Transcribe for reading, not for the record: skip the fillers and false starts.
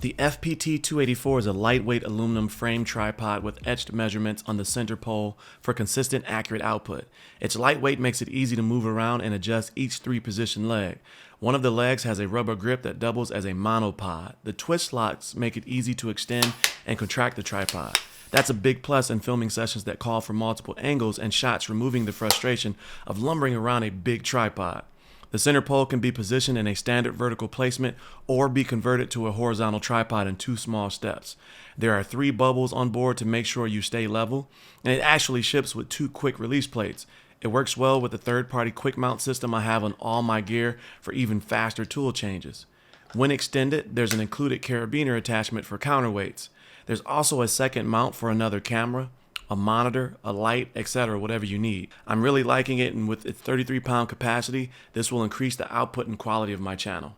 The FPT-284 is a lightweight aluminum frame tripod with etched measurements on the center pole for consistent, accurate output. Its lightweight makes it easy to move around and adjust each 3-position leg. One of the legs has a rubber grip that doubles as a monopod. The twist locks make it easy to extend and contract the tripod. That's a big plus in filming sessions that call for multiple angles and shots, removing the frustration of lumbering around a big tripod. The center pole can be positioned in a standard vertical placement or be converted to a horizontal tripod in 2 small steps. There are 3 bubbles on board to make sure you stay level, and it actually ships with 2 quick release plates. It works well with the third-party quick mount system I have on all my gear for even faster tool changes. When extended, there's an included carabiner attachment for counterweights. There's also a second mount for another camera, a monitor, a light, etc., whatever you need. I'm really liking it, and with its 33-pound capacity, this will increase the output and quality of my channel.